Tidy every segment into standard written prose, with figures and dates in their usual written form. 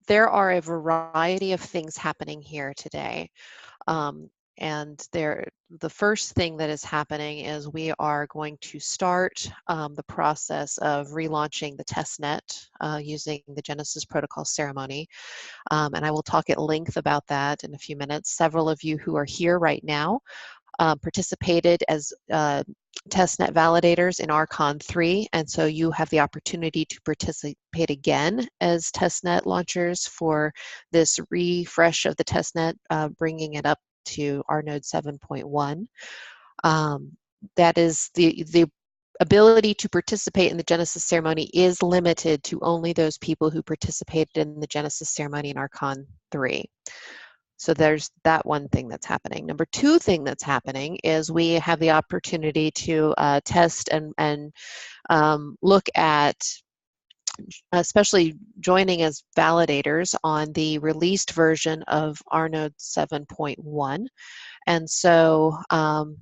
there are a variety of things happening here today. And the first thing that is happening is we are going to start the process of relaunching the testnet using the Genesis Protocol ceremony. And I will talk at length about that in a few minutes. Several of you who are here right now participated as testnet validators in RCon 3, and so you have the opportunity to participate again as testnet launchers for this refresh of the testnet, bringing it up to RNode 7.1. That is the ability to participate in the Genesis ceremony is limited to only those people who participated in the Genesis ceremony in RCon 3. So there's that one thing that's happening. Number two thing that's happening is we have the opportunity to test and look at, especially joining as validators on the released version of RNode 7.1. And so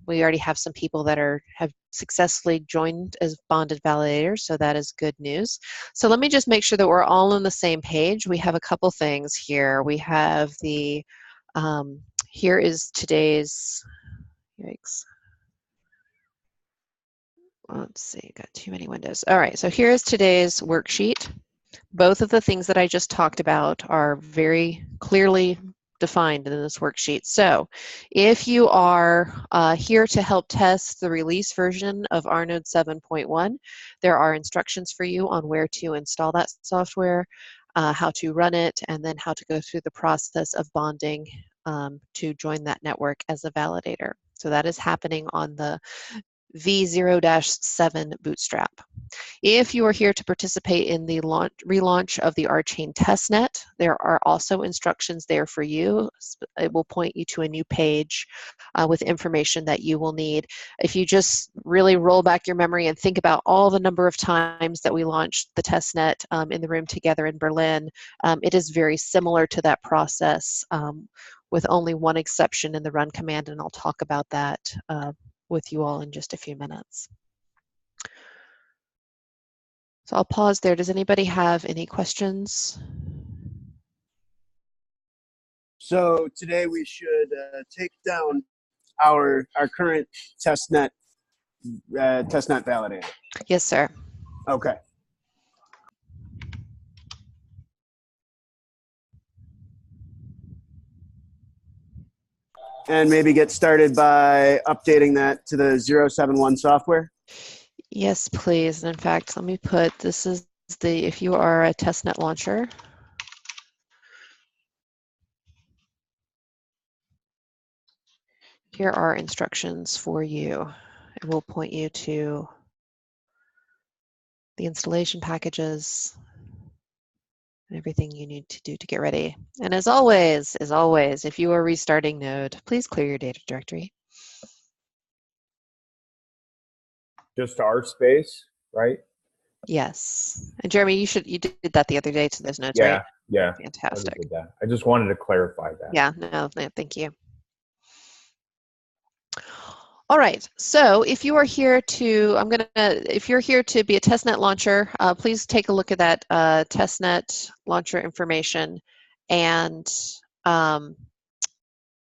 we already have some people that have successfully joined as bonded validators, so that is good news. So let me just make sure that we're all on the same page. We have a couple things here. We have the, here is today's, yikes. Let's see, got too many windows. All right, so here's today's worksheet. Both of the things that I just talked about are very clearly defined in this worksheet. So if you are here to help test the release version of RNode 7.1, there are instructions for you on where to install that software, how to run it, and then how to go through the process of bonding to join that network as a validator. So that is happening on the V0-7 bootstrap. If you are here to participate in the relaunch of the RChain testnet, there are also instructions there for you. It will point you to a new page with information that you will need. If you just really roll back your memory and think about all the number of times that we launched the testnet in the room together in Berlin, it is very similar to that process with only one exception in the run command, and I'll talk about that with you all in just a few minutes. So I'll pause there. Does anybody have any questions? So today we should take down our current testnet validator. Yes, sir. Okay. And maybe get started by updating that to the 071 software? Yes, please. And in fact, let me put, this is the, if you are a testnet launcher, here are instructions for you. It will point you to the installation packages and everything you need to do to get ready. And as always, if you are restarting Node, please clear your data directory. Just our space, right? Yes. And Jeremy, you did that the other day to those nodes, right? Yeah. Fantastic. I did that. I just wanted to clarify that. Yeah, no, thank you. All right, so if you are here to, if you're here to be a testnet launcher, please take a look at that testnet launcher information and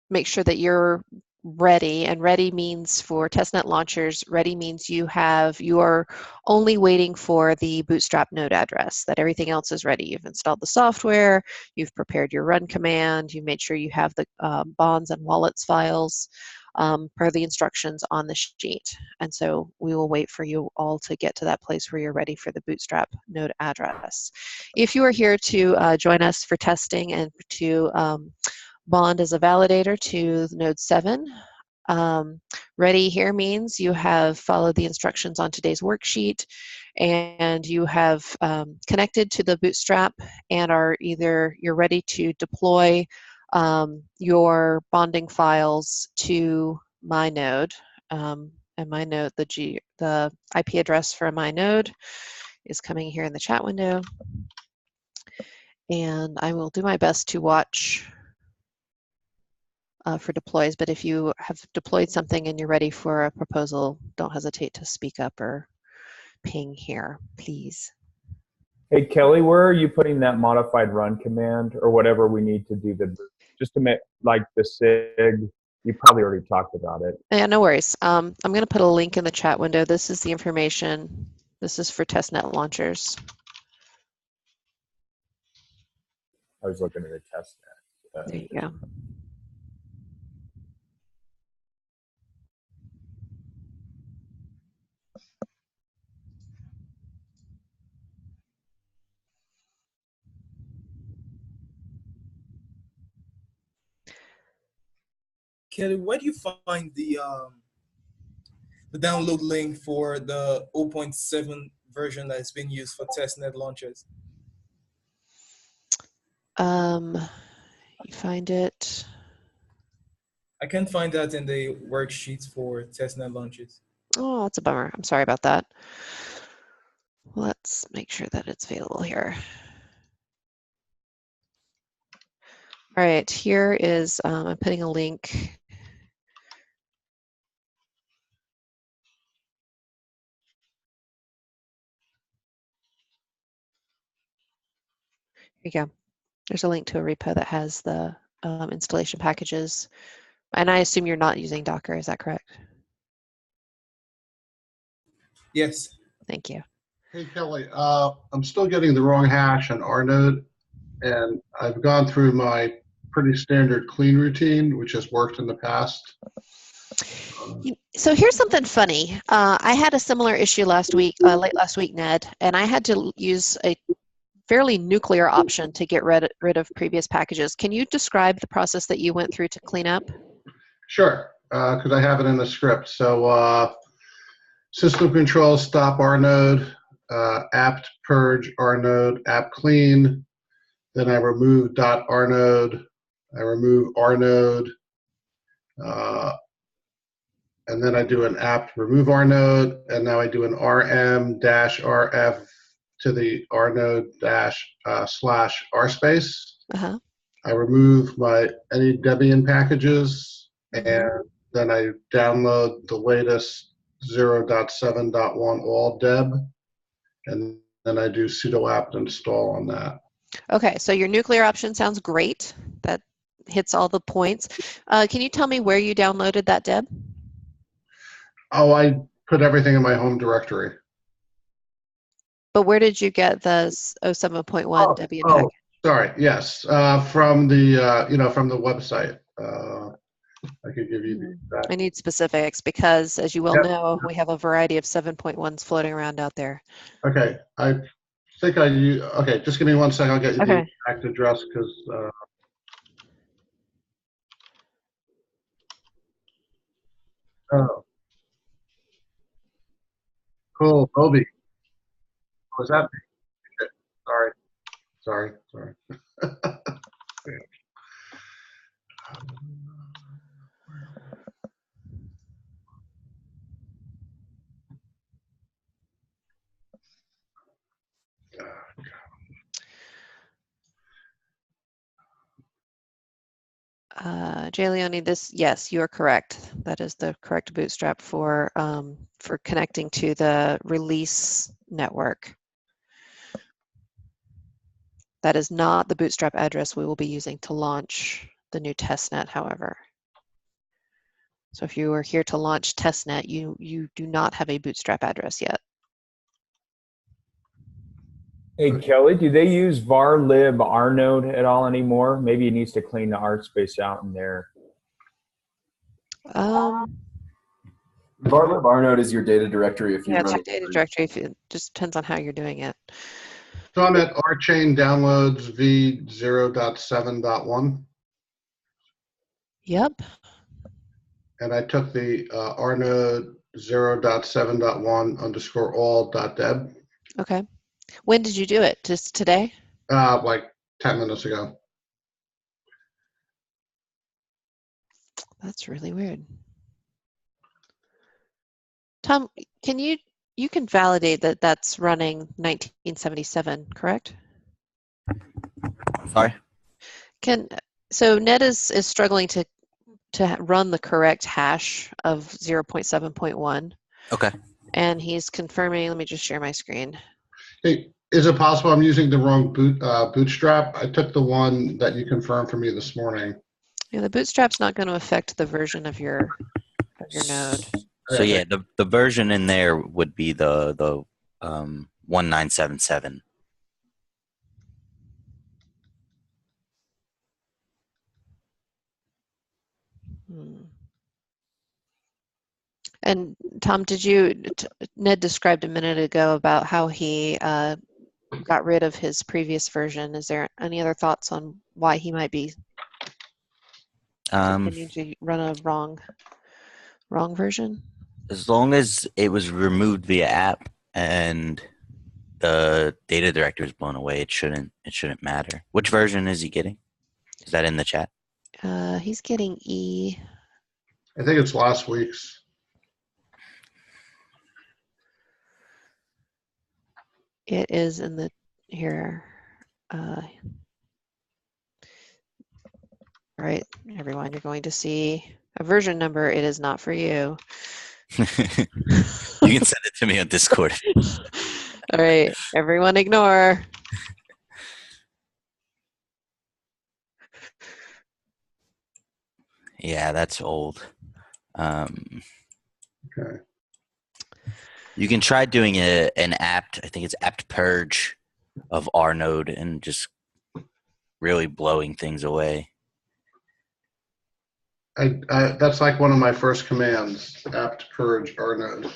make sure that you're ready. And ready means for testnet launchers, ready means you are only waiting for the bootstrap node address, that everything else is ready. You've installed the software, you've prepared your run command, you made sure you have the bonds and wallets files per the instructions on the sheet. And so we will wait for you all to get to that place where you're ready for the bootstrap node address. If you are here to join us for testing and to bond as a validator to node 7, ready here means you have followed the instructions on today's worksheet and you have connected to the bootstrap and are either you're ready to deploy your bonding files to my node, and my node, the IP address for my node is coming here in the chat window, and I will do my best to watch for deploys, but if you have deployed something and you're ready for a proposal, don't hesitate to speak up or ping here, please. Hey, Kelly, where are you putting that modified run command or whatever we need to do just to make like the SIG? You probably already talked about it. Yeah, no worries. I'm going to put a link in the chat window. This is the information. This is for testnet launchers. I was looking at a test net. There you go. Kelly, where do you find the download link for the 0.7 version that's being used for testnet launchers? You find it. I can't find that in the worksheets for testnet launches. Oh, that's a bummer. I'm sorry about that. Let's make sure that it's available here. All right, here is, I'm putting a link. Here you go. There's a link to a repo that has the installation packages. And I assume you're not using Docker, is that correct? Yes. Thank you. Hey, Kelly, I'm still getting the wrong hash on RNode, and I've gone through my pretty standard clean routine, which has worked in the past. So here's something funny. I had a similar issue last week, late last week, Ned, and I had to use a fairly nuclear option to get rid of previous packages. Can you describe the process that you went through to clean up? Sure, because I have it in the script. So system control stop RNode, apt purge RNode, apt clean. Then I remove .rnode. I remove rnode. And then I do an apt remove rnode, and now I do an rm-rf to the rnode slash rspace. Uh-huh. I remove any Debian packages, and then I download the latest 0.7.1 all deb, and then I do sudo apt install on that. Okay, so your nuclear option sounds great. That hits all the points. Can you tell me where you downloaded that deb? Oh, I put everything in my home directory. But where did you get the 07.1 Debian package? Sorry. Yes, from the from the website. I could give you the exact. I need specifics because, as you well know, we have a variety of 7.1s floating around out there. Okay, I think okay, just give me 1 second. I'll get you the exact address because. Oh, cool, Obi. Was that me? Sorry. Jay Leone, yes, you are correct. That is the correct bootstrap for connecting to the release network. That is not the bootstrap address we will be using to launch the new testnet, however. So if you are here to launch testnet, you do not have a bootstrap address yet. Hey, Kelly, do they use var lib rnode at all anymore? Maybe it needs to clean the rspace out in there. Varlib rnode is your data directory if you yeah, run it's your data directory. It just depends on how you're doing it. So I'm at RChain downloads v0.7.1. Yep. And I took the rnode 0.7.1 underscore all .deb. Okay. When did you do it? Just today? Like 10 minutes ago. That's really weird. Tom, you can validate that that's running 1977, correct? Sorry? So Netta is struggling to run the correct hash of 0.7.1. Okay. And he's confirming, let me just share my screen. Hey, Is it possible I'm using the wrong bootstrap? I took the one that you confirmed for me this morning. Yeah, the bootstrap's not going to affect the version of your node. So yeah, the version in there would be the 1977. And Tom, Ned described a minute ago about how he got rid of his previous version. Is there any other thoughts on why he might be continuing to run a wrong version? As long as it was removed via app and the data director is blown away, it shouldn't matter. Which version is he getting? Is that in the chat? He's getting E. I think it's last week's. It is in the here. All right, everyone, you're going to see a version number. It is not for you. You can send it to me on Discord. All right, everyone ignore. Yeah, that's old. Okay. You can try doing an apt, I think it's apt purge of R node and just really blowing things away. That's like one of my first commands, apt purge R node.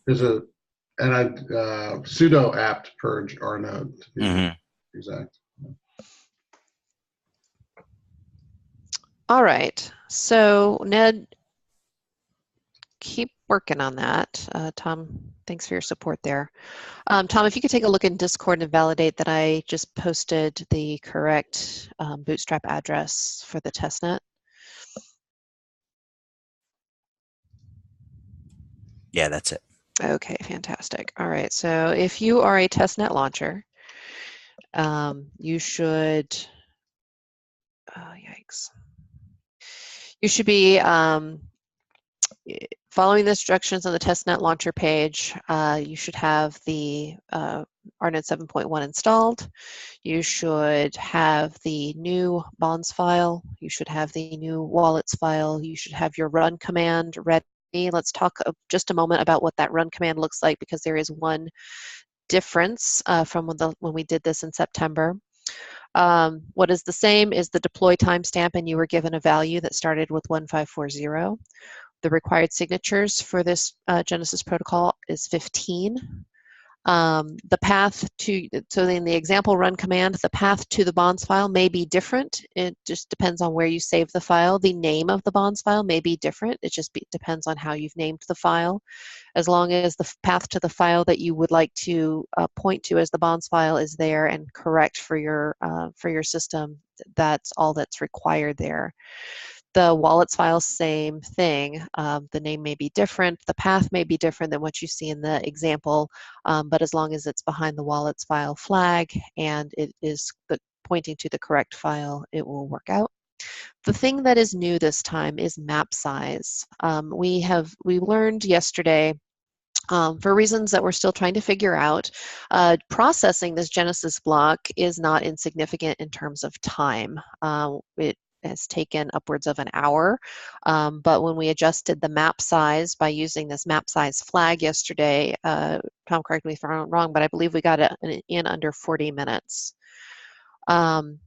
There's sudo apt purge R node. Exact. All right, so Ned, keep working on that. Tom, thanks for your support there. Tom, if you could take a look in Discord and validate that I just posted the correct Bootstrap address for the testnet. Yeah, that's it. Okay, fantastic. All right, so if you are a testnet launcher, you should, yikes. You should be following the instructions on the testnet launcher page. You should have the RNode 7.1 installed. You should have the new bonds file. You should have the new wallets file. You should have your run command ready. Let's talk just a moment about what that run command looks like, because there is one difference from when we did this in September. What is the same is the deploy timestamp, and you were given a value that started with 1540. The required signatures for this Genesis protocol is 15. The path to, so in the example run command, the path to the bonds file may be different. It just depends on where you save the file. The name of the bonds file may be different. It just depends on how you've named the file. As long as the path to the file that you would like to point to as the bonds file is there and correct for your system, that's all that's required there. The wallets file, same thing. The name may be different. The path may be different than what you see in the example, but as long as it's behind the wallets file flag and it is pointing to the correct file, it will work out. The thing that is new this time is map size. We learned yesterday, for reasons that we're still trying to figure out, processing this Genesis block is not insignificant in terms of time. It has taken upwards of an hour, but when we adjusted the map size by using this map size flag yesterday, Tom, correct me if I'm wrong, but I believe we got it in under 40 minutes. And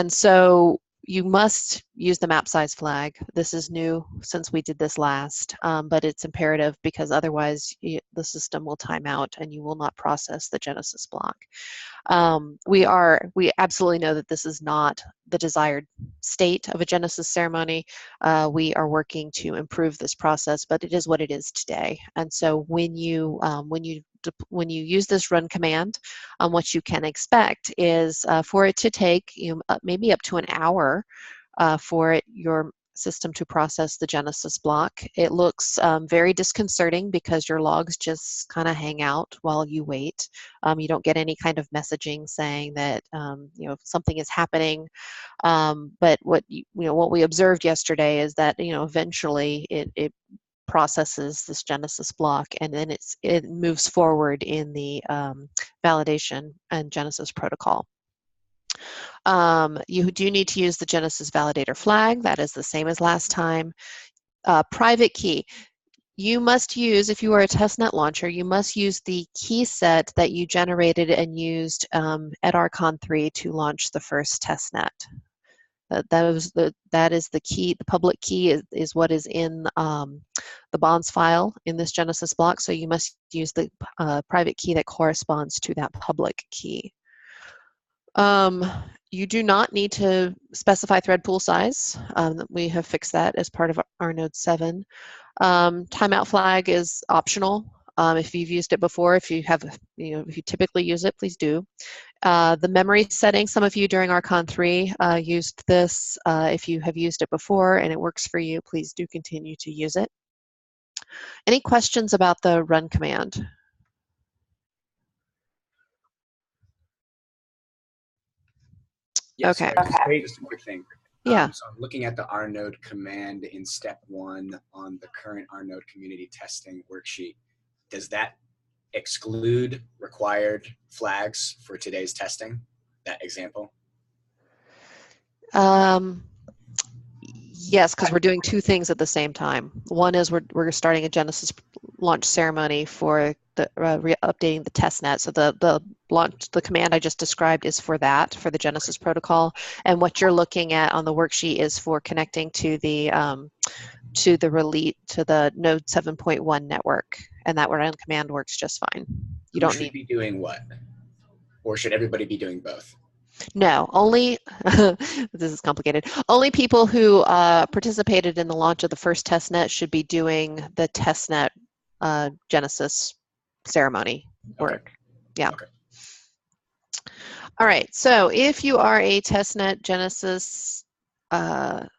so you must use the map size flag. This is new since we did this last, but it's imperative because otherwise the system will time out and you will not process the Genesis block. We absolutely know that this is not the desired state of a Genesis ceremony. We are working to improve this process, but it is what it is today. And so when you use this run command, what you can expect is for it to take maybe up to an hour for your system to process the Genesis block. It looks very disconcerting because your logs just kind of hang out while you wait. You don't get any kind of messaging saying that something is happening. But what we observed yesterday is that eventually it processes this Genesis block, and then it moves forward in the validation and Genesis protocol. You do need to use the Genesis validator flag. That is the same as last time. Private key. You must use, if you are a testnet launcher, you must use the key set that you generated and used at RCon 3 to launch the first testnet. That is the key. The public key is what is in the bonds file in this Genesis block, so you must use the private key that corresponds to that public key. You do not need to specify thread pool size. We have fixed that as part of our Node 7. Timeout flag is optional. If you've used it before, if you typically use it, please do. The memory setting, some of you during RCon 3 used this. If you have used it before and it works for you, please do continue to use it. Any questions about the run command? Yeah, Okay. sorry, just a quick thing. Yeah. So I'm looking at the rnode command in step 1 on the current rnode community testing worksheet. Does that exclude required flags for today's testing, that example? Yes, because we're doing two things at the same time. One is we're starting a Genesis launch ceremony for the updating the testnet. So the command I just described is for that, for the Genesis protocol, and what you're looking at on the worksheet is for connecting to the Node 7.1 network, and that run command works just fine. You don't need be doing what, or should everybody be doing both? No, only, this is complicated, only people who participated in the launch of the first testnet should be doing the testnet Genesis ceremony work. Yeah. Okay. All right, so if you are a testnet Genesis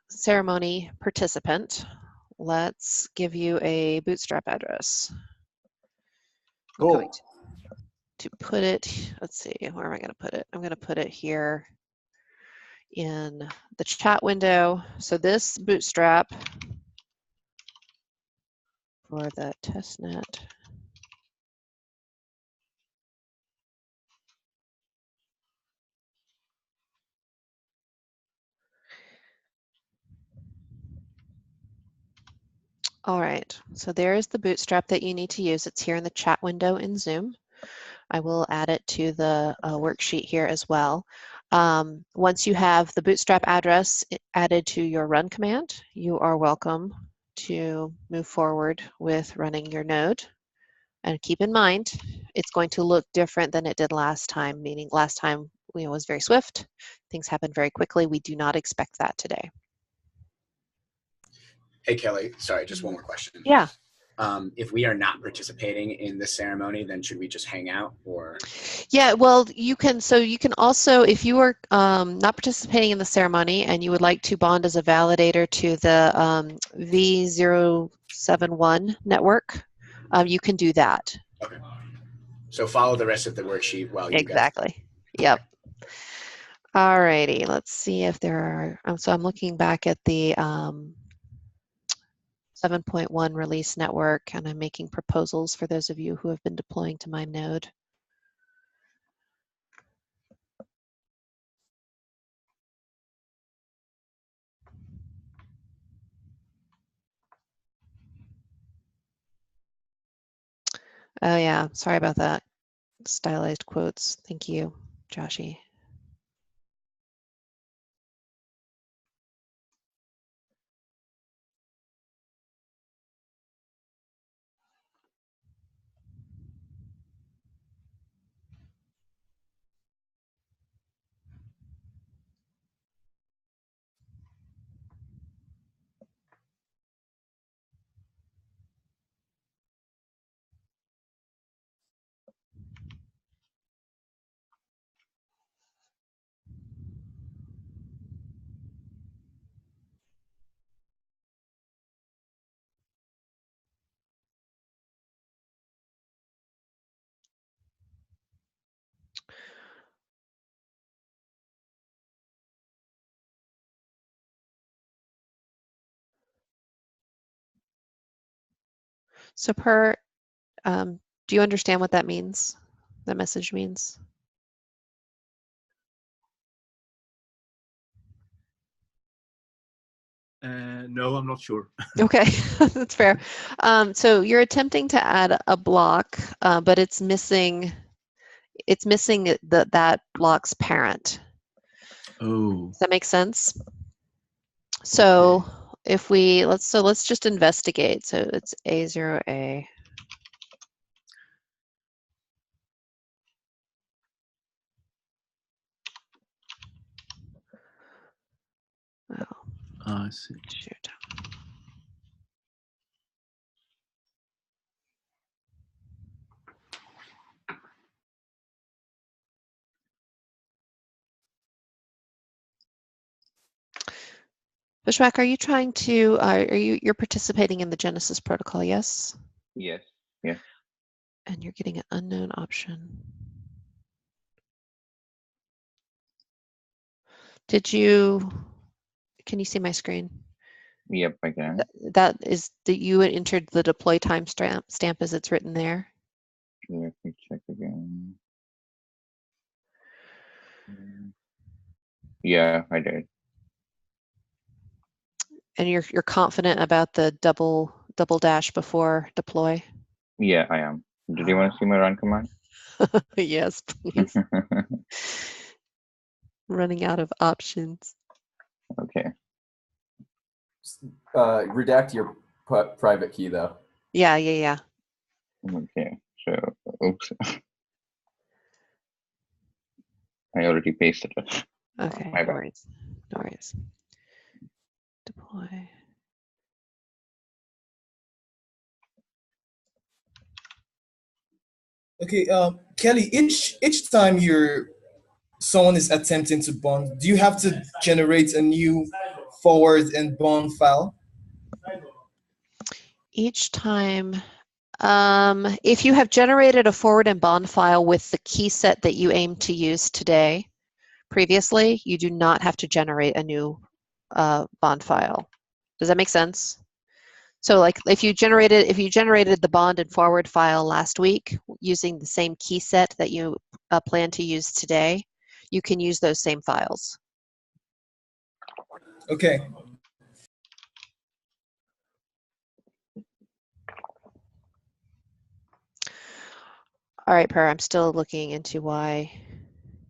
ceremony participant, let's give you a bootstrap address. I'm going to put it, let's see, where am I going to put it? I'm going to put it here in the chat window. So this bootstrap for the testnet. All right, so there is the bootstrap that you need to use. It's here in the chat window in Zoom. I will add it to the worksheet here as well. Once you have the bootstrap address added to your run command, you are welcome to move forward with running your node. And keep in mind, it's going to look different than it did last time, meaning last time it was very swift. Things happened very quickly. We do not expect that today. Hey, Kelly, sorry, just one more question. Yeah. If we are not participating in this ceremony, then should we just hang out, or? Yeah, well, you can also, if you are not participating in the ceremony and you would like to bond as a validator to the V071 network, you can do that. Okay. So follow the rest of the worksheet while you Exactly. Yep. All righty, let's see if there are, so I'm looking back at the 7.1 release network, and I'm making proposals for those of you who have been deploying to my node. Oh yeah, sorry about that. Stylized quotes. Thank you, Joshy. So do you understand what that means? That message means? No, I'm not sure. Okay, that's fair. So you're attempting to add a block, but it's missing that block's parent. Oh. Does that make sense? So if let's just investigate. So it's A0A. Oh, I see. shoot. Bushwhack, are you trying to, you're participating in the Genesis protocol, yes? Yes. Yes. And you're getting an unknown option. Can you see my screen? Yep, I can. That is that you had entered the deploy timestamp as it's written there. Let me check again. Yeah, I did. And you're confident about the double dash before deploy? Yeah, I am. Did you want to see my run command? Yes, please. Running out of options. Okay. Redact your private key though. Yeah. Okay. So, oops. I already pasted it. Okay, My no bad. worries. No worries. Deploy. Okay, Kelly, each time someone is attempting to bond, do you have to generate a new forward and bond file? Each time, if you have generated a forward and bond file with the key set that you aim to use today, previously, you do not have to generate a new bond file. Does that make sense? So like if you generated the bond and forward file last week using the same key set that you plan to use today, you can use those same files. Okay. All right, Per, I'm still looking into why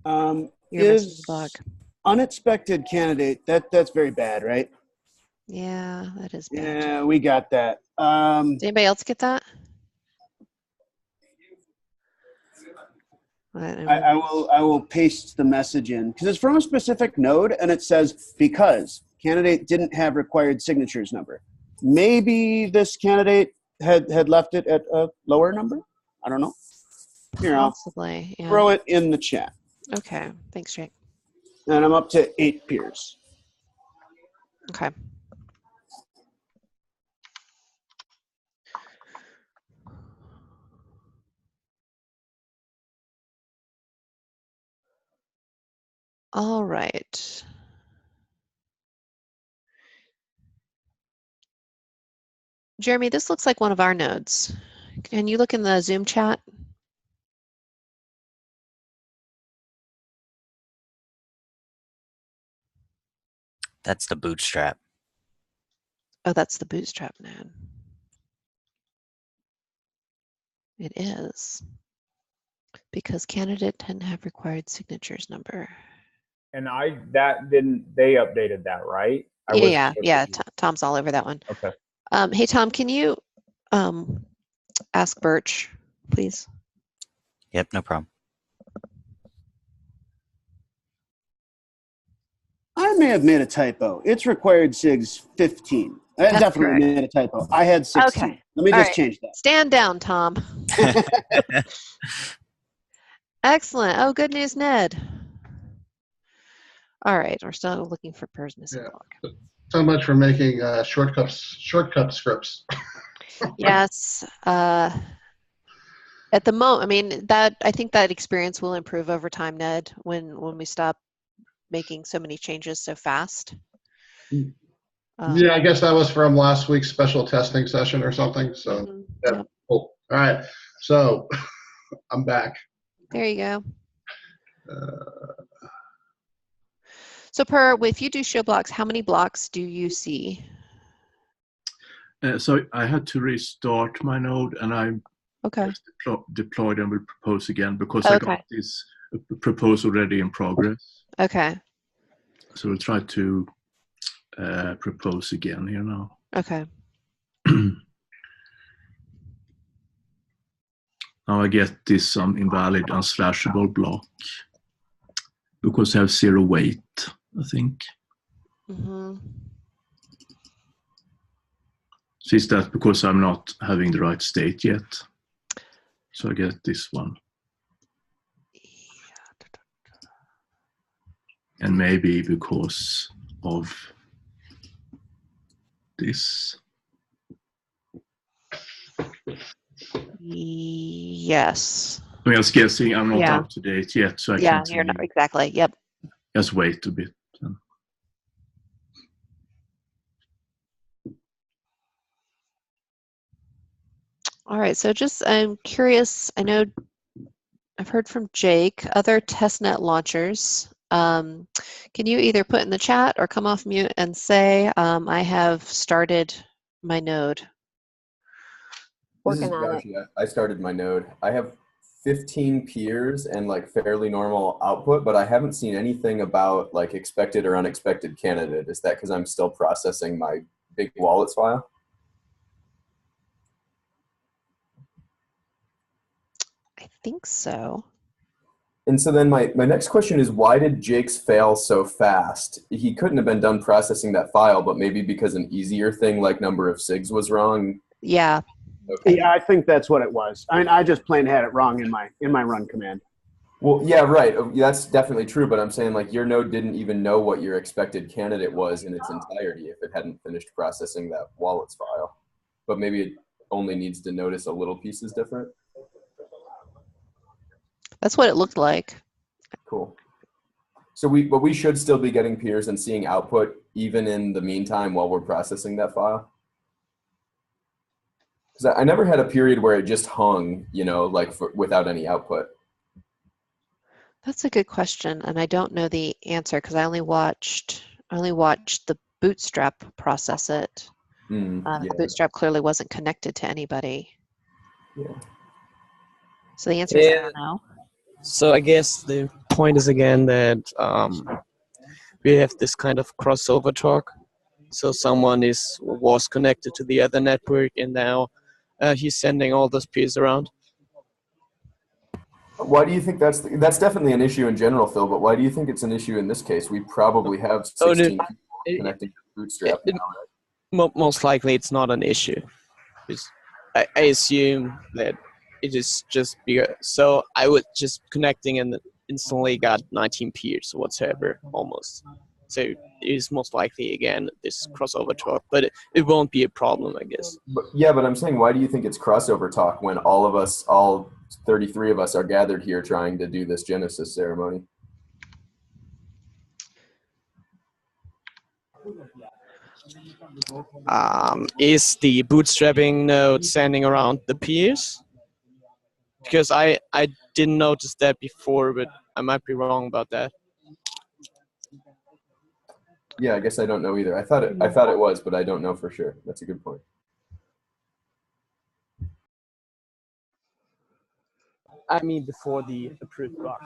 you're missing the bug. Unexpected candidate, that's very bad, right? Yeah, that is bad. Yeah, we got that. Does anybody else get that? I will paste the message in because it's from a specific node and it says because candidate didn't have required signatures number. Maybe this candidate had left it at a lower number. I don't know. Here, Possibly, yeah. throw it in the chat. Okay, thanks, Jake. And I'm up to 8 peers. Okay. All right. Jeremy, this looks like one of our nodes. Can you look in the Zoom chat? That's the bootstrap. Oh, that's the bootstrap node. It is. Because candidate didn't have required signatures number. And they updated that, right? Yeah. Tom's all over that one. Okay. Hey, Tom, can you ask Birch, please? Yep, no problem. I may have made a typo. It's required SIGs 15. I That's definitely correct. made a typo. I had 16. Okay. Let me All just right. change that. Stand down, Tom. Excellent. Oh, good news, Ned. All right, we're still looking for PER's missing block. So much for making shortcut scripts. Yes. At the moment, I mean, I think that experience will improve over time, Ned, when we stop making so many changes so fast. Yeah, I guess that was from last week's special testing session or something. So, yeah, Yep. cool. All right. So, I'm back. There you go. Uh, So if you do show blocks, how many blocks do you see? So I had to restart my node, and I Okay. just deployed and will propose again because I got this proposal already in progress. Okay. So we'll try to propose again here now. Okay. Now I get this invalid unslashable block because I have 0 weight, I think. Mm-hmm. So is that because I'm not having the right state yet? So I get this one. And maybe because of this. Yes. I was guessing I'm not up to date yet, so I Yeah, can't you're not really exactly. Yep. just wait a bit. All right. So I'm curious. I know I've heard from Jake, other testnet launchers. Can you either put in the chat or come off mute and say, I have started my node? This is Working on it. Josh. I started my node. I have 15 peers and like fairly normal output, but I haven't seen anything about like expected or unexpected candidate. Is that because I'm still processing my big wallets file? I think so. And so then my next question is, why did Jake's fail so fast? He couldn't have been done processing that file, but maybe because an easier thing like number of SIGs was wrong. Yeah. Okay. Yeah, I think that's what it was. I mean, I just plain had it wrong in my run command. Well, yeah, right. That's definitely true, but I'm saying like your node didn't even know what your expected candidate was in its entirety if it hadn't finished processing that wallets file. But maybe it only needs to notice a little piece is different. That's what it looked like. Cool. So but we should still be getting peers and seeing output even in the meantime while we're processing that file. Because I never had a period where it just hung, you know, like without any output. That's a good question, and I don't know the answer because I only watched the Bootstrap process it. Yeah. The Bootstrap clearly wasn't connected to anybody. Yeah. So the answer is I don't know. So I guess the point is again that we have this kind of crossover talk. So someone was connected to the other network, and now he's sending all those peers around. Why do you think that's definitely an issue in general, Phil? But why do you think it's an issue in this case? We probably have 16 people connecting to Bootstrap now, right? Most likely, it's not an issue. I assume that it is just because. So I was just connecting and instantly got 19 peers whatsoever, almost. So it is most likely again this crossover talk, but it won't be a problem, I guess. But I'm saying, why do you think it's crossover talk when all 33 of us are gathered here trying to do this Genesis ceremony? Is the bootstrapping node sending around the peers? Because I didn't notice that before, but I might be wrong about that. Yeah, I guess I don't know either. I thought it was, but I don't know for sure. That's a good point. I mean, before the approved block.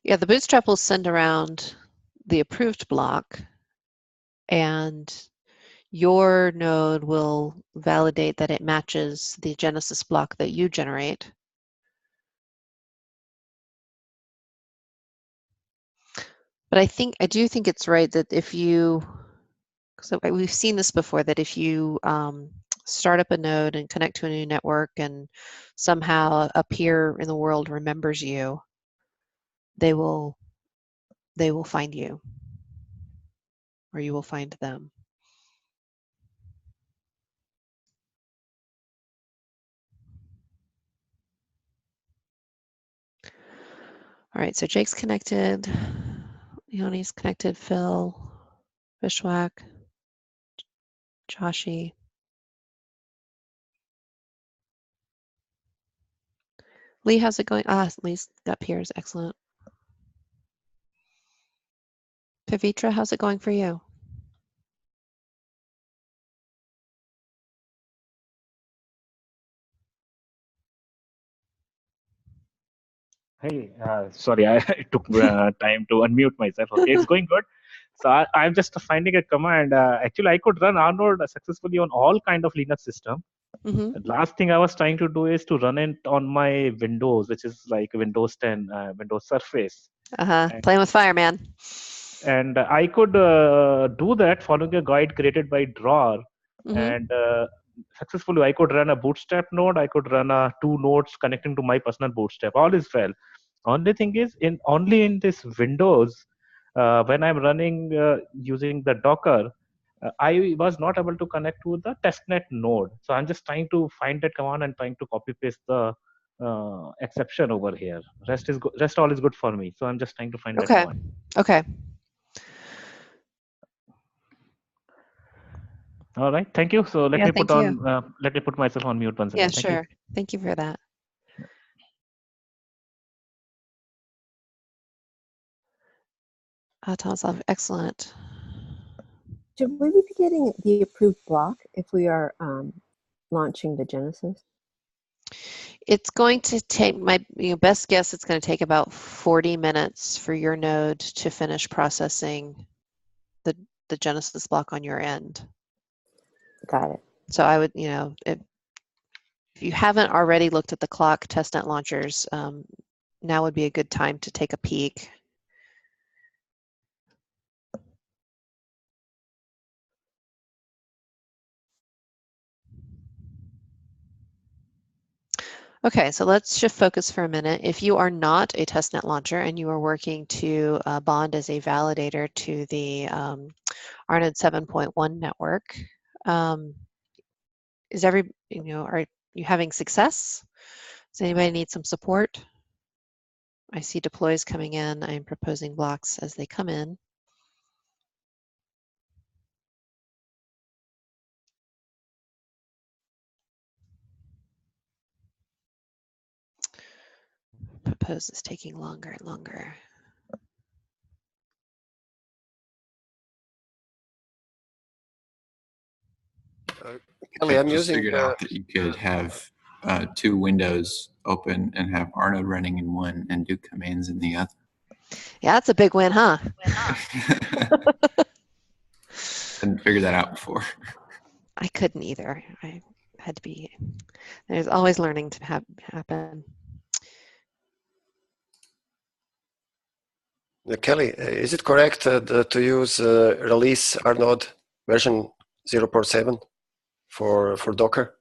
Yeah, the Bootstrap will send around the approved block, and your node will validate that it matches the Genesis block that you generate. But I do think it's right that if you, so we've seen this before, that if you start up a node and connect to a new network and somehow a peer in the world remembers you, they will find you, or you will find them. All right, so Jake's connected, Yoni's connected, Phil. Vishwak, Joshi. Lee, how's it going? Ah, Lee's got peers. Excellent. Pavitra, how's it going for you? Hey, sorry, I it took time to unmute myself. Okay, it's going good. So I'm just finding a command. Actually, I could run Arnold successfully on all kind of Linux system. Mm-hmm. The last thing I was trying to do is to run it on my Windows, which is like Windows 10, Windows Surface. And, Playing with fire, man. and I could do that following a guide created by Drawer. Mm-hmm. And successfully, I could run a Bootstrap node. I could run two nodes connecting to my personal Bootstrap. All is well. Only thing is, only in this Windows, when I'm running using the Docker, I was not able to connect to the testnet node. So I'm just trying to find that command and trying to copy paste the exception over here. Rest all is good for me. So I'm just trying to find that command. Okay. All right. Thank you. So let Yeah, me thank put you. on. Let me put myself on mute once Yeah, again. Thank you. sure. Thank you for that. Tomslav, excellent. Should we be getting the approved block if we are launching the Genesis? It's going to take, my best guess, it's going to take about 40 minutes for your node to finish processing the Genesis block on your end. Got it. So I would, if you haven't already looked at the clock testnet launchers, now would be a good time to take a peek. Okay, so let's shift focus for a minute. If you are not a testnet launcher and you are working to bond as a validator to the RNode 7.1 network, are you having success? Does anybody need some support? I see deploys coming in. I am proposing blocks as they come in. Propose is taking longer and longer. Kelly, I'm just using. figured out that you could have two windows open and have Arnold running in one and do commands in the other. Yeah, that's a big win, huh? Hadn't figured that out before. I couldn't either. I had to be. There's always learning to happen. Kelly, is it correct to use release Arnold version 0.7 for Docker?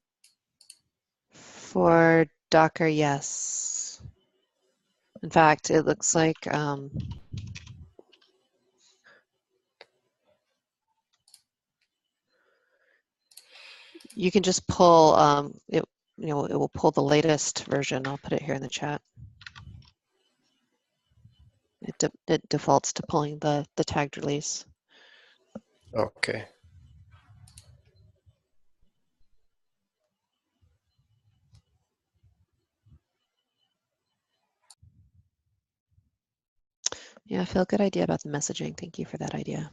For Docker, yes. In fact, it looks like you can just pull it. It will pull the latest version. I'll put it here in the chat. It defaults to pulling the tagged release. Okay. Yeah, Phil, good idea about the messaging. Thank you for that idea.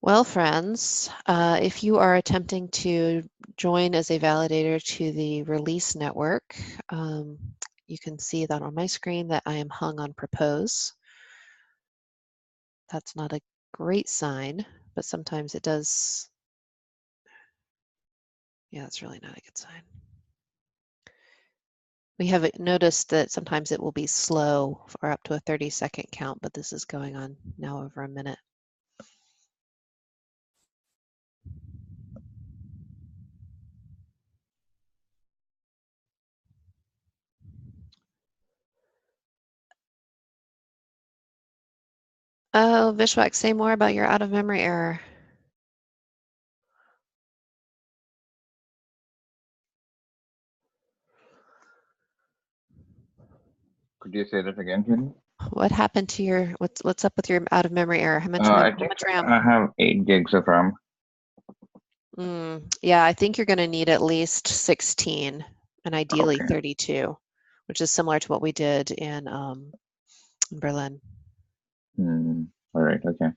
Well, friends, if you are attempting to join as a validator to the release network, you can see that on my screen that I am hung on propose. That's not a great sign, but sometimes it does. Yeah, it's really not a good sign. We have noticed that sometimes it will be slow for up to a 30-second count, but this is going on now over a minute. Oh, Vishwak, say more about your out of memory error. Could you say that again, Jenny? What happened to your, what's up with your out of memory error? How much, I how think much RAM? I have 8 gigs of RAM. Yeah, I think you're going to need at least 16 and ideally Okay. 32, which is similar to what we did in Berlin. All right. Okay.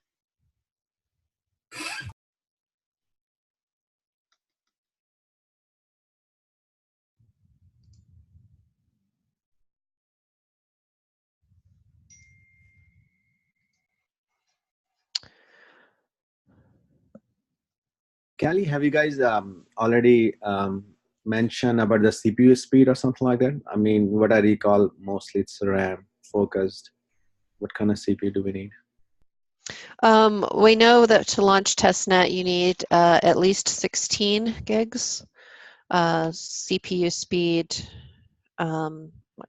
Callie, have you guys already mentioned about the CPU speed or something like that? I mean, what I recall, mostly it's RAM focused. What kind of CPU do we need? We know that to launch testnet, you need at least 16 gigs. CPU speed, I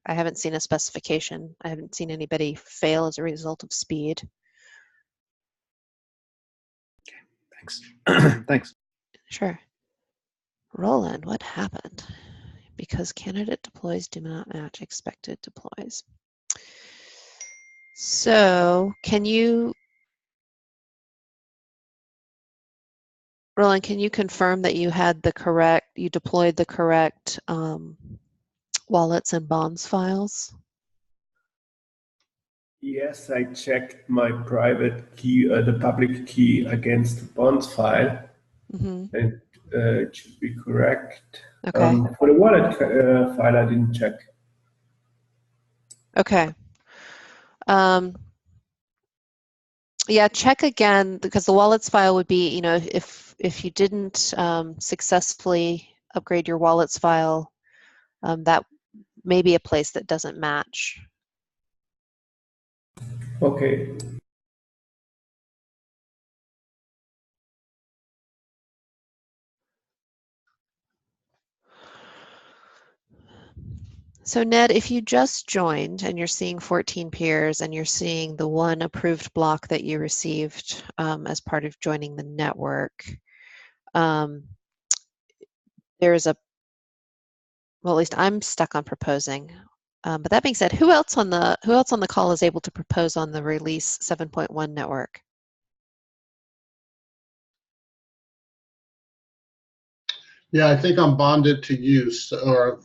haven't seen a specification. I haven't seen anybody fail as a result of speed. Thanks. Thanks. Sure. Roland, what happened? Because candidate deploys do not match expected deploys. So can you, Roland, can you confirm that you had the correct, you deployed the correct wallets and bonds files? Yes, I checked my private key, the public key against the bonds file, and it should be correct. Okay. For the wallet file, I didn't check. Okay. Yeah, check again because the wallets file would be, you know, if you didn't successfully upgrade your wallets file, that may be a place that doesn't match. Okay. So Ned, if you just joined and you're seeing 14 peers and you're seeing the one approved block that you received as part of joining the network, there's a, well, at least I'm stuck on proposing. But that being said, who else on the call is able to propose on the release 7.1 network? Yeah, I think I'm bonded to you or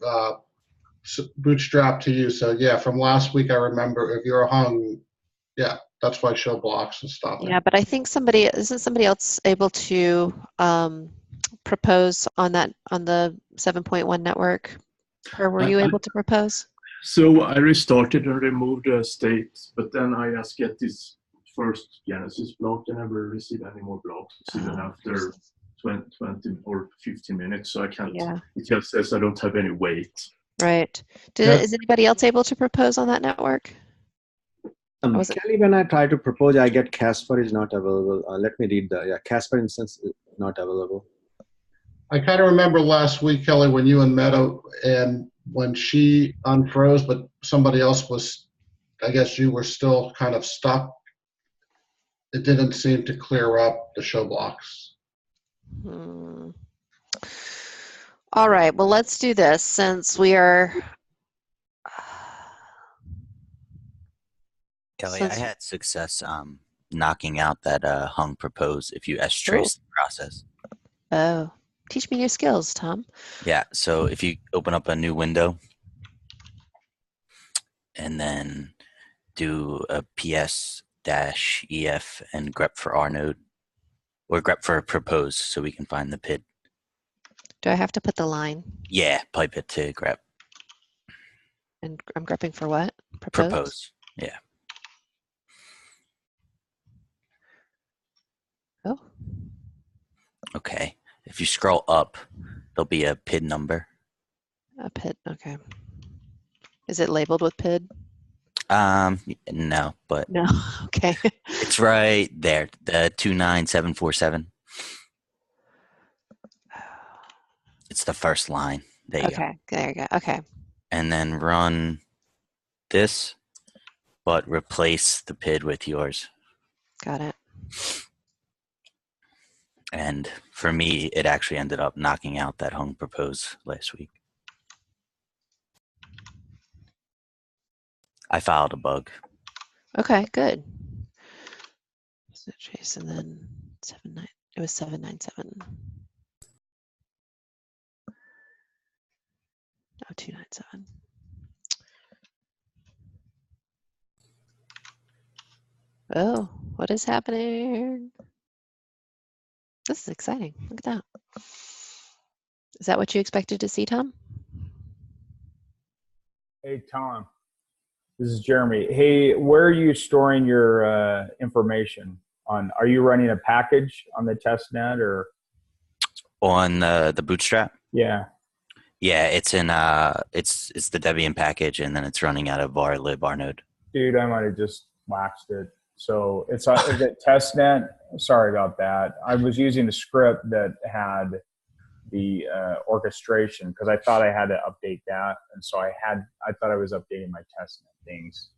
bootstrap to you. So yeah, from last week, I remember if you're hung, yeah, that's why show blocks and stuff. Yeah, but I think isn't somebody else able to propose on the 7.1 network? Or were you able to propose? So I restarted and removed the state, but then I just get this first Genesis block and never receive any more blocks even after 20 or 15 minutes. So I can't, it just says I don't have any weight. Right. Is anybody else able to propose on that network? Kelly, when I try to propose, I get Casper is not available. Let me read the, Casper instance is not available. I kind of remember last week, Kelly, when you and Netta, and when she unfroze, but somebody else was, I guess you were still kind of stuck. It didn't seem to clear up the show blocks. All right, well, let's do this since we are. Kelly, I had success knocking out that hung propose if you trace the process. Oh, teach me new skills, Tom. Yeah, so if you open up a new window and then do a ps-ef and grep for our node, or grep for propose so we can find the PID. Do I have to put the line? Yeah, pipe it to grep. And I'm grepping for what? Propose, yeah. Oh. Okay, if you scroll up, there'll be a PID number. A PID, okay. Is it labeled with PID? No, but no. Okay. It's right there, the 29747. It's the first line. There you go. Okay, there you go. Okay. And then run this, but replace the PID with yours. Got it. And for me, it actually ended up knocking out that hung propose last week. I filed a bug. Okay, good. So Chase, and then 7-9. It was 797. Oh, 297. Oh, what is happening? This is exciting. Look at that. Is that what you expected to see, Tom? Hey, Tom. This is Jeremy. Hey, where are you storing your information on? Are you running a package on the testnet or on the Bootstrap? Yeah. Yeah, it's in it's the Debian package, and then it's running out of our lib node. Dude, I might have just waxed it. So it's is it testnet? Sorry about that. I was using a script that had the orchestration because I thought I had to update that, and so I thought I was updating my testnet things,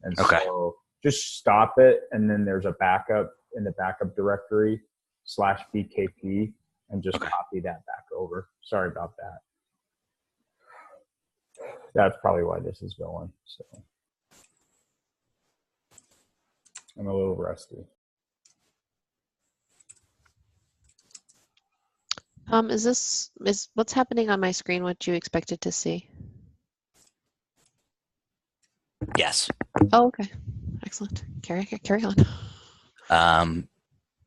and so just stop it, and then there's a backup in the backup directory /bkp, and just copy that back over. Sorry about that. That's probably why this is going. So I'm a little rusty. Is what's happening on my screen what you expected to see? Yes. Oh, okay. Excellent. Carry on.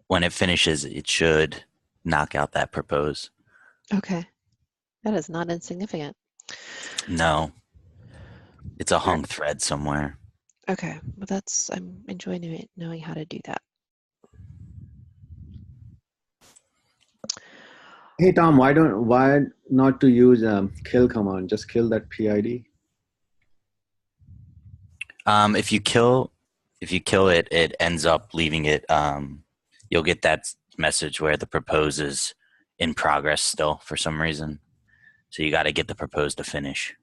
When it finishes, it should knock out that propose. Okay. That is not insignificant. No. It's a hung thread somewhere. Okay. Well, I'm enjoying knowing how to do that. Hey Tom, why not to use kill command? Just kill that PID. If you kill it, it ends up leaving it. You'll get that message where the propose is in progress still for some reason. So you got to get the propose to finish.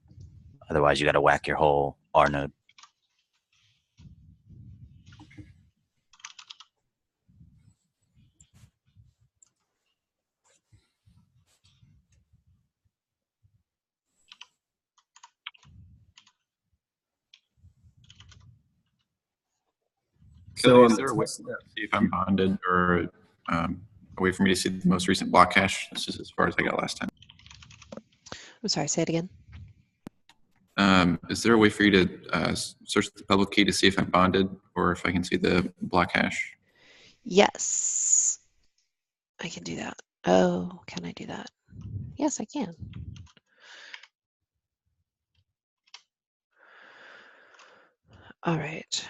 Otherwise, you got to whack your whole R node. So is there a way to see if I'm bonded or a way for me to see the most recent block cache? This is as far as I got last time. I'm sorry, say it again. Is there a way for you to search the public key to see if I'm bonded or if I can see the block hash? Yes, I can do that. Oh, can I do that? Yes, I can. All right.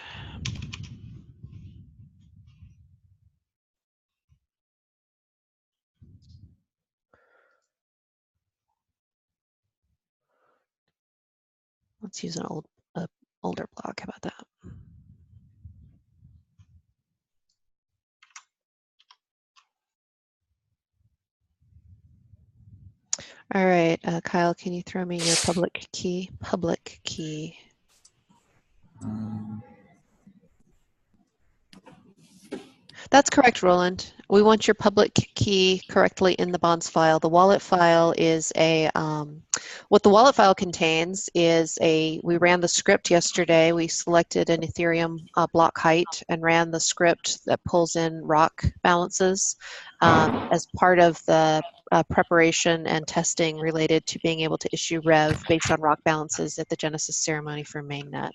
Let's use an older block. How about that? All right, Kyle, can you throw me your public key? Public key. That's correct, Roland. We want your public key correctly in the bonds file. The wallet file is what the wallet file contains is we ran the script yesterday. We selected an Ethereum block height and ran the script that pulls in rock balances as part of the preparation and testing related to being able to issue rev based on rock balances at the Genesis ceremony for mainnet.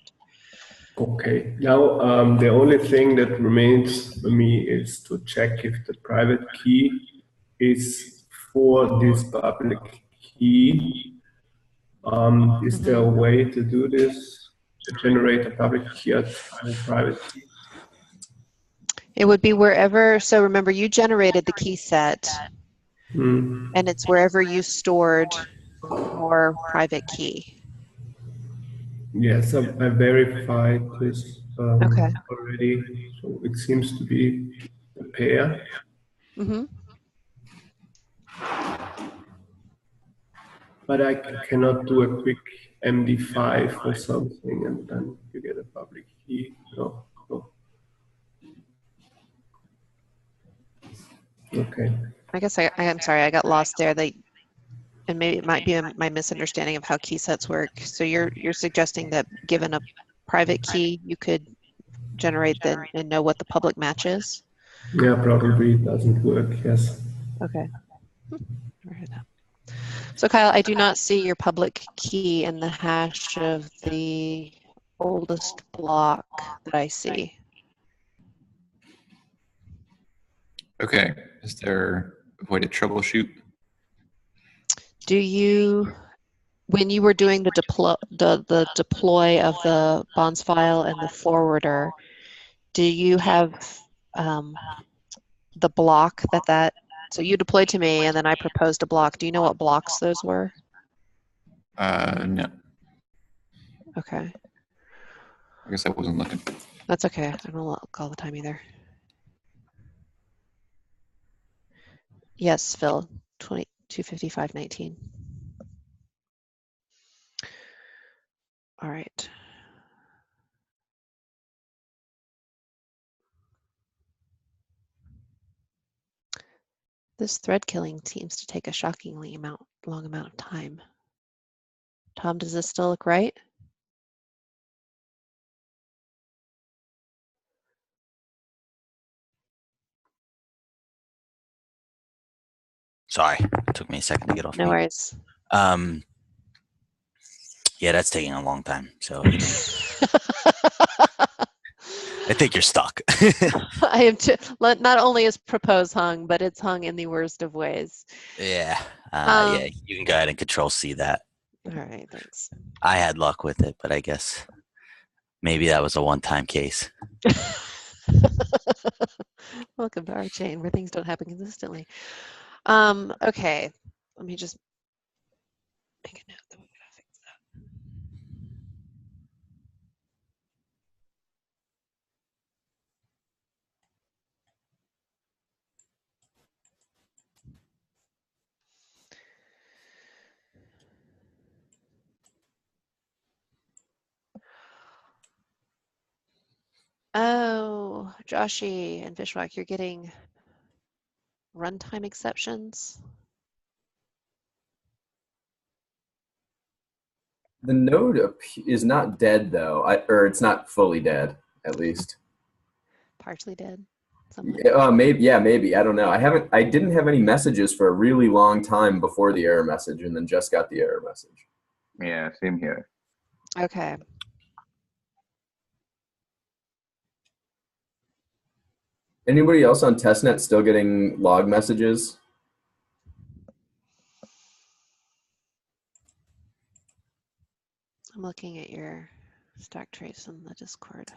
Okay, now the only thing that remains for me is to check if the private key is for this public key. Is there a way to do this, to generate a public key and a private key? It would be wherever, so remember you generated the key set and it's wherever you stored your private key. Yes, I verified this already, so it seems to be a pair. But I cannot do a quick MD5 or something and then you get a public key. No. Okay. I guess I'm sorry, I got lost there. And maybe it might be my misunderstanding of how key sets work. So you're suggesting that given a private key, you could generate then and know what the public match is? Yeah, probably it doesn't work. Yes. Okay. Never heard that. So Kyle, I do not see your public key in the hash of the oldest block that I see. Okay. Is there a way to troubleshoot? Do you, when you were doing the deploy of the bonds file and the forwarder, do you have the block so you deployed to me and then I proposed a block. Do you know what blocks those were? No. Okay. I guess I wasn't looking. That's okay. I don't look all the time either. Yes, Phil, 225519. All right. This thread killing seems to take a shockingly long amount of time. Tom, does this still look right? Sorry, it took me a second to get off. No worries. Yeah, that's taking a long time. So I think you're stuck. I am not only is propose hung, but it's hung in the worst of ways. Yeah. Yeah, you can go ahead and control C that. All right, thanks. I had luck with it, but I guess maybe that was a one-time case. Welcome to RChain, where things don't happen consistently. Okay, let me just make a note that we're gonna fix that. Oh, Joshy and Fishwhack, you're getting runtime exceptions. The node is not dead though, or it's not fully dead, at least. Partially dead. Maybe. Yeah, maybe. I don't know. I didn't have any messages for a really long time before the error message, and then just got the error message. Yeah, same here. Okay. Anybody else on testnet still getting log messages? I'm looking at your stack trace in the Discord.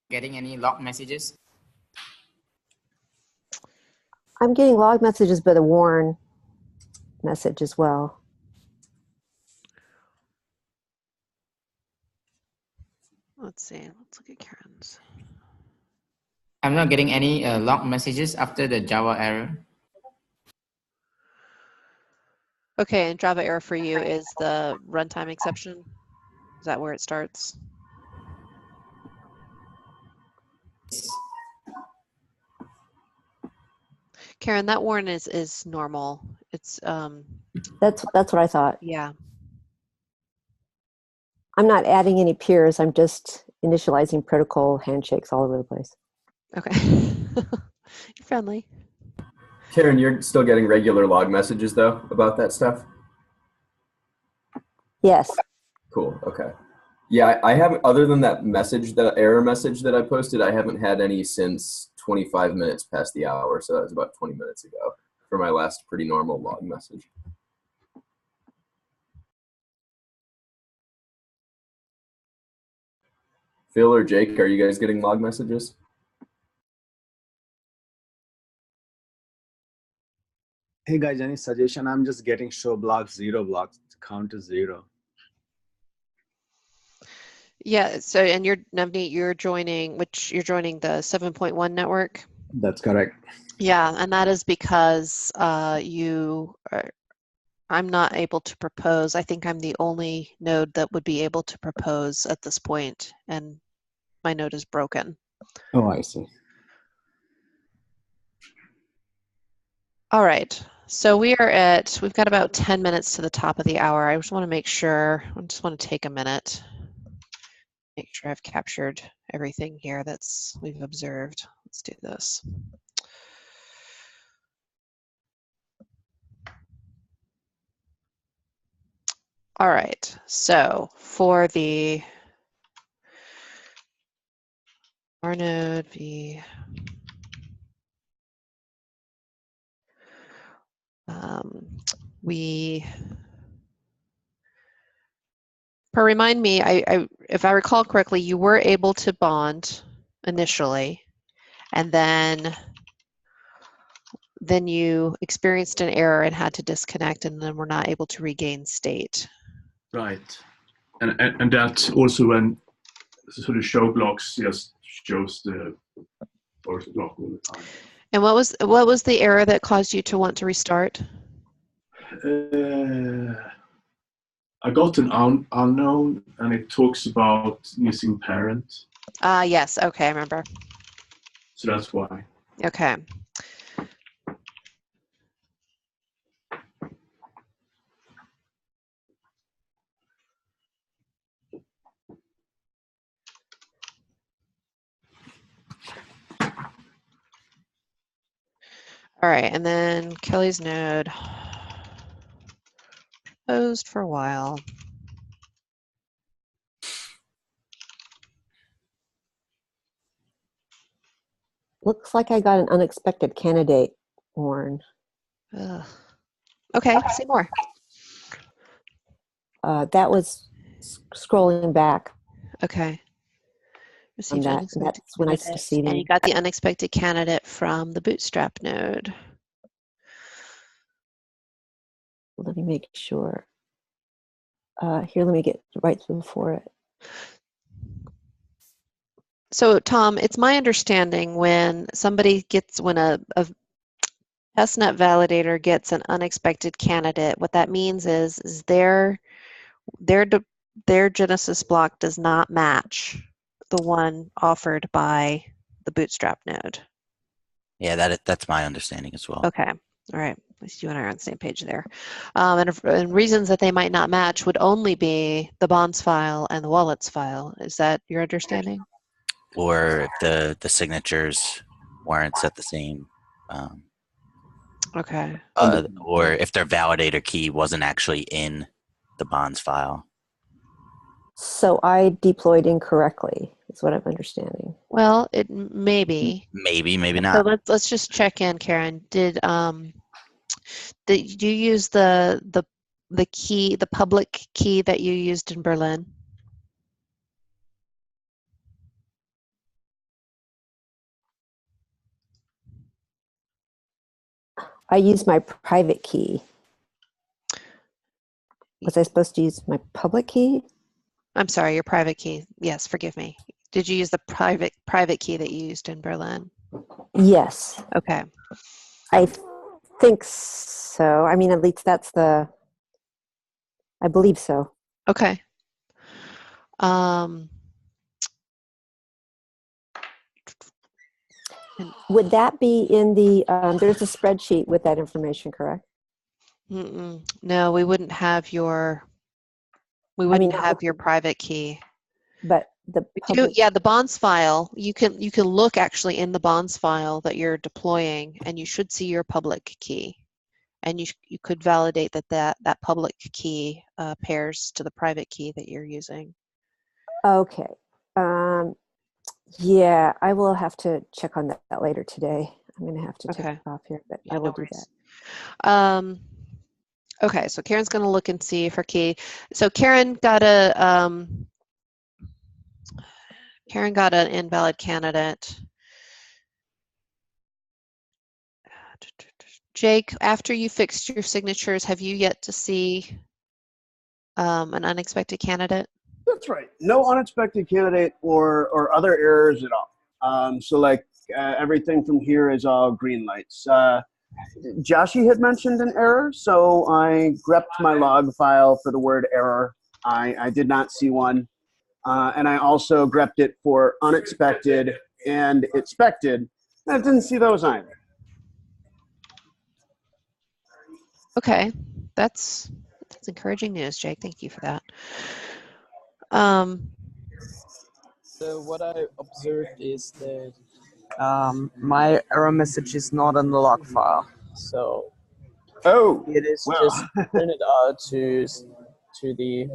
Getting any log messages? I'm getting log messages, but a warn message as well. Let's see. Let's look at Karen's. I'm not getting any log messages after the Java error. Okay, and Java error for you is the runtime exception. Is that where it starts? Karen, that warn is normal. It's That's what I thought. Yeah. I'm not adding any peers. I'm just initializing protocol handshakes all over the place. Okay. You're friendly. Karen, you're still getting regular log messages though about that stuff? Yes. Cool. Okay. Yeah, I haven't, other than that message, that error message that I posted, I haven't had any since 25 minutes past the hour. So that was about 20 minutes ago. for my last pretty normal log message. Phil or Jake, are you guys getting log messages? Hey guys, any suggestion? I'm just getting show blocks, 0 blocks. Count is 0. Yeah. So, and Navneet, you're joining the 7.1 network. That's correct. Yeah, and that is because I'm not able to propose. I think I'm the only node that would be able to propose at this point, and my node is broken. Oh, I see. All right. So we've got about 10 minutes to the top of the hour. I just want to make sure, I just want to take a minute, make sure I've captured everything here we've observed. Let's do this. All right, so for the R node v remind me, if I recall correctly, you were able to bond initially, and then you experienced an error and had to disconnect, and then were not able to regain state. Right. And that's also when sort of show blocks just shows the first block all the time. And what was the error that caused you to want to restart? I got an unknown, and it talks about missing parent. Yes. Okay, I remember. So that's why. Okay. All right, and then Kelly's node proposed for a while. Looks like I got an unexpected candidate, Warren. Okay, say more. That was scrolling back. Okay. On that, that's when I see and you got the unexpected candidate from the Bootstrap node. Let me make sure. Here, let me get right before it. So, Tom, it's my understanding when a testnet validator gets an unexpected candidate, what that means is their Genesis block does not match the one offered by the Bootstrap node. Yeah, that's my understanding as well. Okay. All right. At least you and I are on the same page there. And reasons that they might not match would only be the bonds file and the wallets file. Is that your understanding? Or if the signatures weren't set the same. Okay. Or if their validator key wasn't actually in the bonds file. So I deployed incorrectly, is what I'm understanding. Well, it may be. Maybe not. So let's just check in, Karen. Did you use the key, the public key that you used in Berlin? I used my private key. Was I supposed to use my public key? I'm sorry, your private key. Yes, forgive me. Did you use the private key that you used in Berlin? Yes. Okay. I think so. I mean, at least I believe so. Okay. Would that be in the, there's a spreadsheet with that information, correct? No, we wouldn't have your private key. But the public... the bonds file, you can look actually in the bonds file that you're deploying, and you should see your public key. And you could validate that public key pairs to the private key that you're using. Okay. Yeah, I will have to check on that later today. I'm going to have to take it off here, but I will do that. Okay, so Karen's going to look and see if her key. So Karen got an invalid candidate. Jake, after you fixed your signatures, have you yet to see an unexpected candidate? That's right. No unexpected candidate or other errors at all. So like everything from here is all green lights. Joshi had mentioned an error, so I grepped my log file for the word error. I did not see one. And I also grepped it for unexpected and expected. I didn't see those either. Okay, that's encouraging news, Jake. Thank you for that. So what I observed is that my error message is not in the log file. So it is well. just printed out to the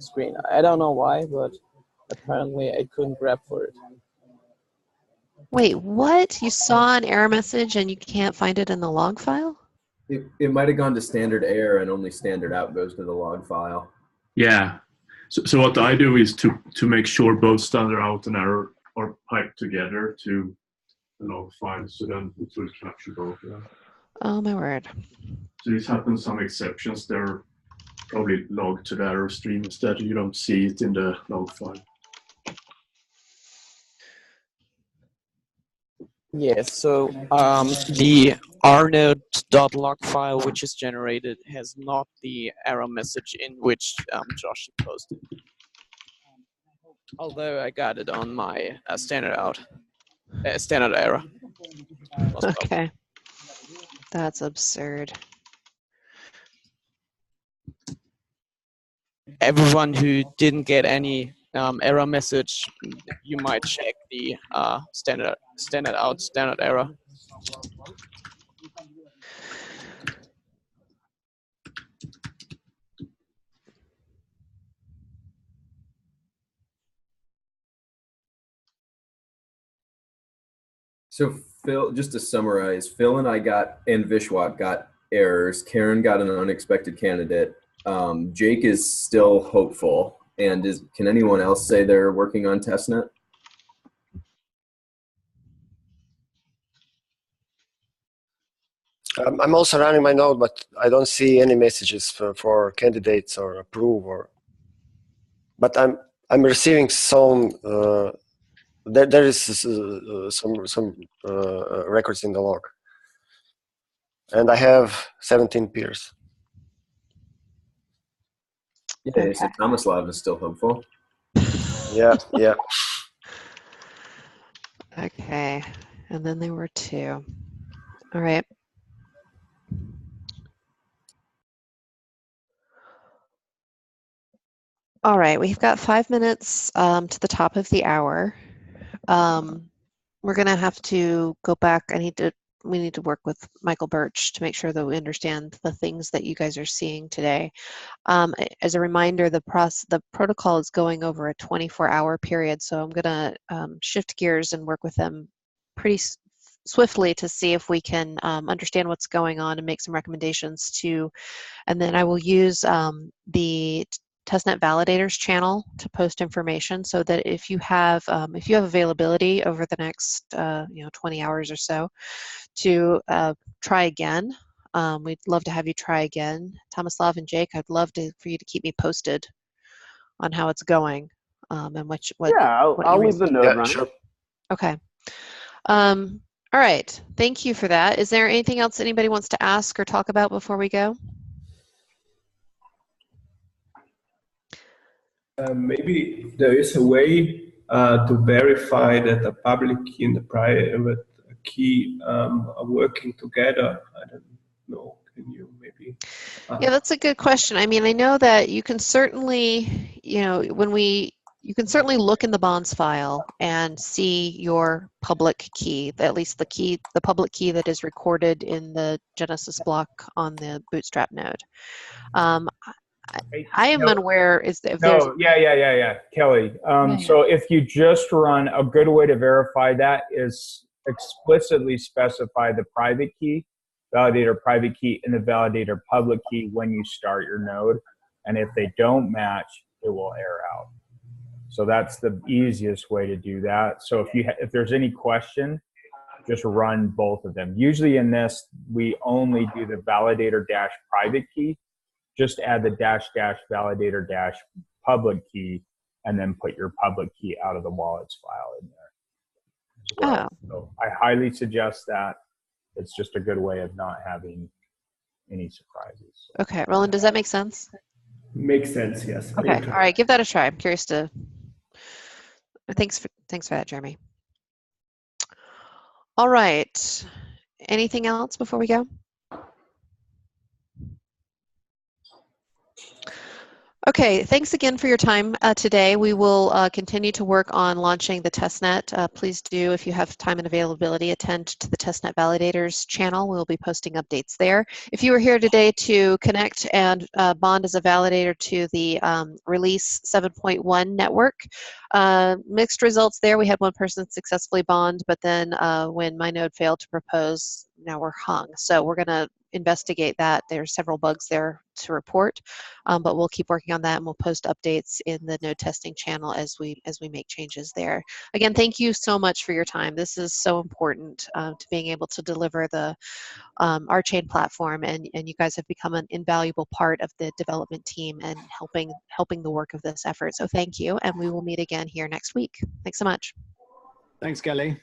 screen. I don't know why, but apparently I couldn't grab for it. Wait, what? You saw an error message and you can't find it in the log file? It might have gone to standard error and only standard out goes to the log file. Yeah. So what I do is to make sure both standard out and error are piped together to the log file, so then it will capture both of them. Oh my word. So this happens some exceptions. They're probably logged to the error stream instead. You don't see it in the log file. Yes, so the rnode.log file which is generated has not the error message in which Josh posted. Although I got it on my standard error. Okay. That's absurd. Everyone who didn't get any error message, you might check the standard error. So Phil, just to summarize, Phil and I and Vishwat got errors. Karen got an unexpected candidate. Jake is still hopeful. And can anyone else say they're working on testnet? I'm also running my node, but I don't see any messages for candidates or approve but I'm receiving some. There is some records in the log, and I have 17 peers. Yeah, so Tomislav is still hopeful. Yeah, yeah. Okay, and then there were two. All right. All right, we've got 5 minutes to the top of the hour. We're going to have to go back. We need to work with Michael Birch to make sure that we understand the things that you guys are seeing today. As a reminder, the protocol is going over a 24-hour period, so I'm going to shift gears and work with them pretty swiftly to see if we can understand what's going on and make some recommendations and then I will use the testnet validators channel to post information so that if you have availability over the next 20 hours or so to try again, we'd love to have you try again. Tomislav and Jake, I'd love for you to keep me posted on how it's going and what I'll leave the node running. Sure. Okay. All right. Thank you for that. Is there anything else anybody wants to ask or talk about before we go? Maybe there is a way to verify that the public key and the private key are working together. I don't know. Can you maybe? Yeah, that's a good question. I mean, I know that you can certainly, you can certainly look in the bonds file and see your public key, at least the public key that is recorded in the Genesis block on the Bootstrap node. I am unaware if there's. Yeah. Kelly. So if you just run, a good way to verify that is explicitly specify the private key validator private key, and the validator public key when you start your node. And if they don't match, it will error out. So that's the easiest way to do that. So if there's any question, just run both of them. Usually in this, we only do the validator dash private key. Just add the dash dash validator dash public key, and then put your public key out of the wallets file in there. Well. Oh. So I highly suggest that. It's just a good way of not having any surprises. Okay, Roland, does that make sense? Makes sense, yes. Okay, all right, give that a try. I'm curious to. Thanks for that, Jeremy. All right. Anything else before we go? Okay, thanks again for your time today. We will continue to work on launching the testnet. Please do, if you have time and availability, attend to the testnet validators channel. We'll be posting updates there. If you were here today to connect and bond as a validator to the release 7.1 network, mixed results there. We had one person successfully bond, but then when my node failed to propose, now we're hung. So we're going to investigate that. There are several bugs there to report, but we'll keep working on that, and we'll post updates in the node testing channel as we make changes there. Again, thank you so much for your time. This is so important to being able to deliver the RChain platform, and you guys have become an invaluable part of the development team and helping the work of this effort. So thank you, and we will meet again here next week. Thanks so much. Thanks, Kelly.